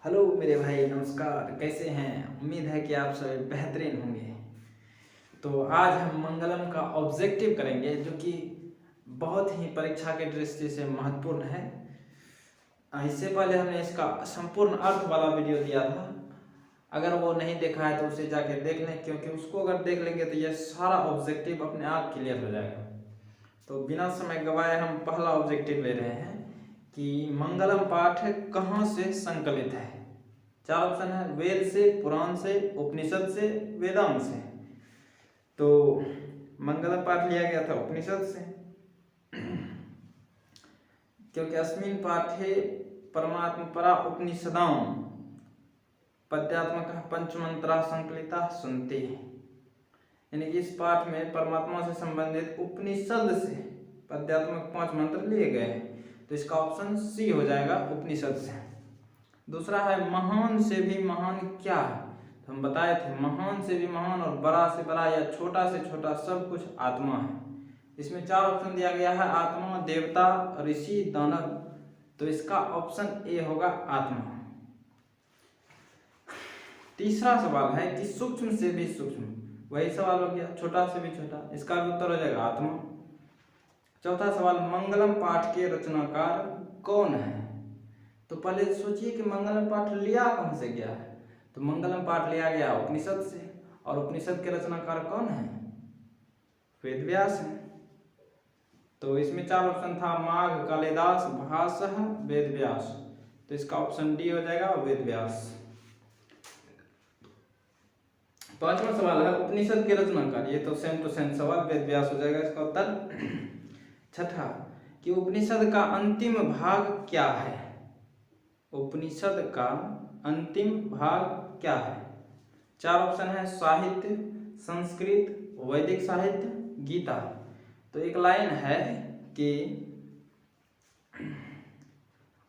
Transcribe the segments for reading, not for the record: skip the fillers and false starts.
Hello मेरे भाई, नमस्कार। कैसे हैं? उम्मीद है कि आप सभी बेहतरीन होंगे। तो आज हम मंगलम का ऑब्जेक्टिव करेंगे, जो कि बहुत ही परीक्षा के दृष्टि से महत्वपूर्ण है। इससे पहले हमने इसका संपूर्ण अर्थ वाला वीडियो दिया था। अगर वो नहीं देखा है तो उसे जाके देख लें, क्योंकि उसको अगर देख लेंगे तो यह सारा ऑब्जेक्टिव अपने आप क्लियर हो जाएगा। तो बिना समय गवाए हम पहला ऑब्जेक्टिव ले रहे हैं कि मंगलम पाठ कहाँ से संकलित है। 4 ऑप्शन है: वेद से, पुराण से, उपनिषद से, वेदांत से। तो मंगलम पाठ लिया गया था उपनिषद से, क्योंकि अस्मिन् पाठे परमात्म परा उपनिषदां पद्यात्मक पंचमंत्रा संकलिता सुनते। यानी कि इस पाठ में परमात्मा से संबंधित उपनिषद से पद्यात्मक 5 मंत्र लिए गए हैं। तो इसका ऑप्शन सी हो जाएगा, उपनिषद से। दूसरा है महान से भी महान क्या है। तो हम बताए थे महान से भी महान और बड़ा से बड़ा या छोटा से छोटा सब कुछ आत्मा है। इसमें 4 ऑप्शन दिया गया है: आत्मा, देवता, ऋषि, दानव। तो इसका ऑप्शन ए होगा, आत्मा। तीसरा सवाल है कि सूक्ष्म से भी सूक्ष्म, वही सवाल हो गया, छोटा से भी छोटा। इसका भी उत्तर हो जाएगा आत्मा। चौथा सवाल, मंगलम पाठ के रचनाकार कौन है। तो पहले सोचिए कि मंगलम पाठ लिया कहाँ से गया है। तो मंगलम पाठ लिया गया उपनिषद से, और उपनिषद के रचनाकार कौन है? वेद व्यास है। तो इसमें 4 ऑप्शन था: माघ, कालिदास, भासः, वेद व्यास। तो इसका ऑप्शन डी हो जाएगा, वेद व्यास। पांचवा सवाल है उपनिषद के रचनाकार। ये तो सेम टू सेम सवाल, वेद व्यास हो जाएगा इसका उत्तर। छठा कि उपनिषद का अंतिम भाग क्या है। उपनिषद का अंतिम भाग क्या है? 4 ऑप्शन है: साहित्य, संस्कृत, वैदिक साहित्य, गीता। तो एक लाइन है कि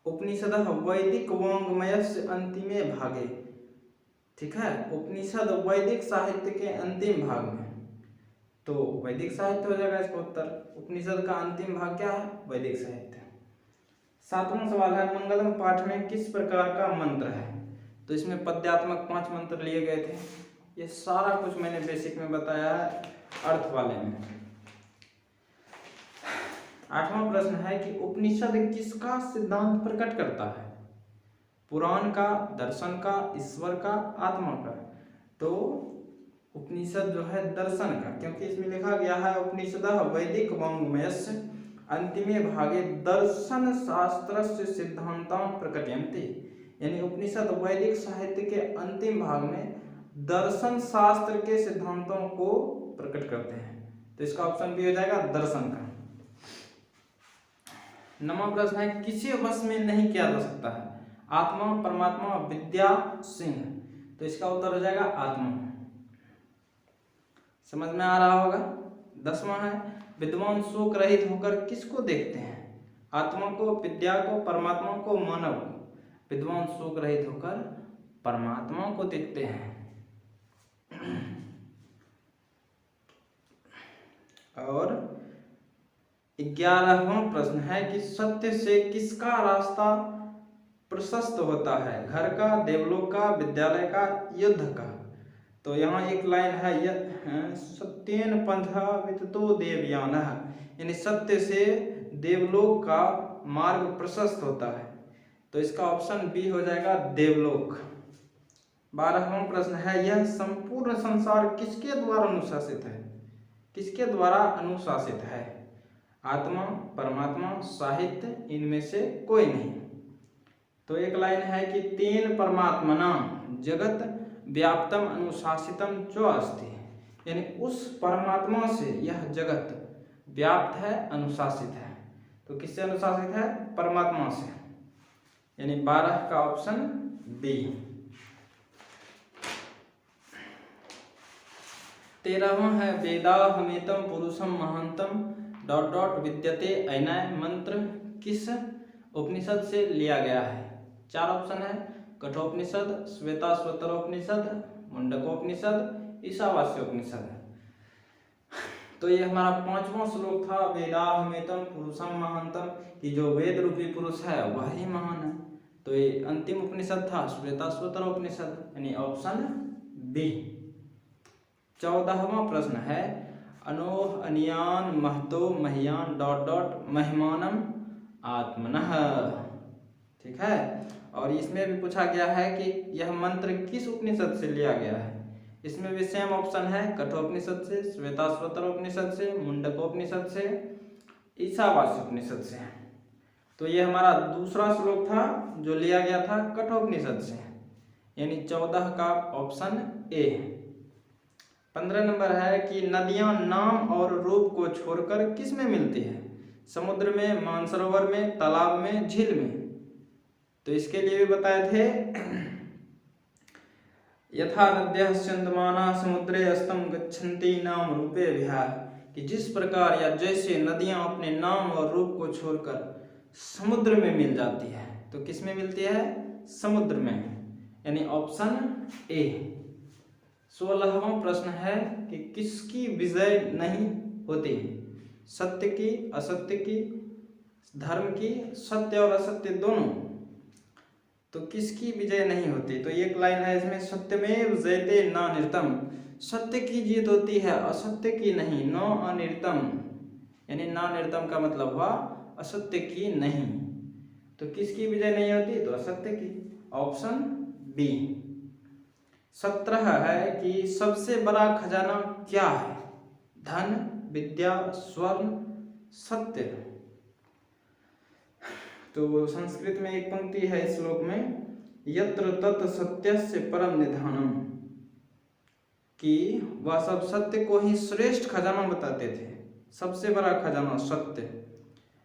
उपनिषदः वैदिक वाङ्मयस्य अंतिमे भागे। ठीक है, उपनिषद वैदिक साहित्य के अंतिम भाग में। तो वैदिक साहित्य हो जाएगा इसका उत्तर। उपनिषद का अंतिम भाग क्या है? वैदिक साहित्य। सातवां सवाल है मंगलम पाठ में किस प्रकार का मंत्र है। तो इसमें पद्यात्मक 5 मंत्र लिए गए थे। ये सारा कुछ मैंने बेसिक में बताया है अर्थ वाले में। 8वां प्रश्न है कि उपनिषद किसका सिद्धांत प्रकट करता है। पुराण का, दर्शन का, ईश्वर का, आत्मा का। तो उपनिषद जो है दर्शन का, क्योंकि इसमें लिखा गया है उपनिषदः वैदिक वाङ्मयस्य अंतिमे भागे दर्शन शास्त्रस्य सिद्धान्तान् प्रकटयन्ति। यानी उपनिषद वैदिक साहित्य के अंतिम भाग में दर्शन शास्त्र के सिद्धांतों को प्रकट करते हैं। तो इसका ऑप्शन बी हो जाएगा, दर्शन का। 9वां प्रश्न है किसे वश में नहीं किया जा सकता है। आत्मा, परमात्मा, विद्या, सिंह। तो इसका उत्तर हो जाएगा आत्मा। समझ में आ रहा होगा। 10वां है विद्वान शोक रहित होकर किसको देखते हैं। आत्मा को, विद्या को, परमात्मा को, मानव को। विद्वान शोक रहित होकर परमात्मा को देखते हैं। और 11वां प्रश्न है कि सत्य से किसका रास्ता प्रशस्त होता है। घर का, देवलोक का, विद्यालय का, युद्ध का। तो यहाँ एक लाइन है सत्येन पंथा विततो देवयानः। यानी सत्य से देवलोक का मार्ग प्रशस्त होता है। तो इसका ऑप्शन बी हो जाएगा, देवलोक। 12वां प्रश्न है यह संपूर्ण संसार किसके द्वारा अनुशासित है। किसके द्वारा अनुशासित है। आत्मा, परमात्मा, साहित्य, इनमें से कोई नहीं। तो एक लाइन है कि तेन परमात्मना जगत व्याप्तम अनुशासितम च अस्ति। यानी उस परमात्मा से यह जगत व्याप्त है, अनुशासित है। तो किससे अनुशासित है? परमात्मा से। यानी 12 का ऑप्शन बी। 13वां है वेदाहमेतम पुरुषम महांतम ... विद्यते अनय मंत्र किस उपनिषद से लिया गया है। 4 ऑप्शन है: कठोपनिषद, श्वेताश्वतरोपनिषद, मुंडकोपनिषद, ईशावास्योपनिषद। तो ये हमारा 5वां श्लोक था, वेदाहमेतम पुरुषम महांतम, कि जो वेद रूपी पुरुष है वह ही महान है। तो ये अंतिम उपनिषद था श्वेताश्वतर उपनिषद, यानी ऑप्शन बी। 14वां प्रश्न है अनोह अनियान महतो मह्यान डॉट डॉट महिमानम आत्मनः। ठीक है, और इसमें भी पूछा गया है कि यह मंत्र किस उपनिषद से लिया गया है। इसमें भी सेम ऑप्शन है, कठोपनिषद से, श्वेताश्वतर उपनिषद से, मुंडकोपनिषद से, ईशावास्य उपनिषद से। तो ये हमारा दूसरा श्लोक था जो लिया गया था कठोपनिषद से, यानी 14 का ऑप्शन ए। 15 नंबर है कि नदियां नाम और रूप को छोड़कर किस में मिलती है? समुद्र में, मानसरोवर में, तालाब में, झील में। तो इसके लिए भी बताए थे यथा नद्यः स्यन्दमाना समुद्रे अस्तम गच्छन्ति नाम रूपे विहार, कि जिस प्रकार या जैसे नदियां अपने नाम और रूप को छोड़कर समुद्र में मिल जाती है, तो किस में मिलती है? समुद्र में, यानी ऑप्शन ए। 16वां प्रश्न है कि किसकी विजय नहीं होती? सत्य की, असत्य की, धर्म की, सत्य और असत्य दोनों। तो किसकी विजय नहीं होती? तो एक लाइन है इसमें, सत्यमेव जयते नानिर्तम, सत्य की जीत होती है, असत्य की नहीं। नो अनिर्तम, यानी नानिर्तम का मतलब हुआ असत्य की नहीं। तो किसकी विजय नहीं होती? तो असत्य की, ऑप्शन बी। 17 है कि सबसे बड़ा खजाना क्या है? धन, विद्या, स्वर्ण, सत्य। तो संस्कृत में एक पंक्ति है इस श्लोक में, यत्र तत् सत्यस्य परम निधानम, कि वह सब सत्य को ही श्रेष्ठ खजाना बताते थे। सबसे बड़ा खजाना सत्य,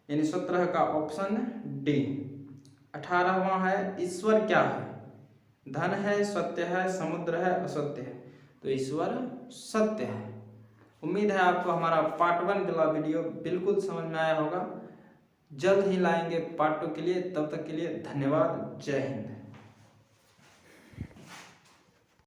यानी 17 का ऑप्शन डी। 18वां है ईश्वर क्या है? धन है, सत्य है, समुद्र है, असत्य है। तो ईश्वर सत्य है। उम्मीद है आपको हमारा पार्ट 1 वाला वीडियो बिल्कुल समझ में आया होगा। जल्द ही लाएंगे पार्ट 2 के लिए, तब तक के लिए धन्यवाद। जय हिंद।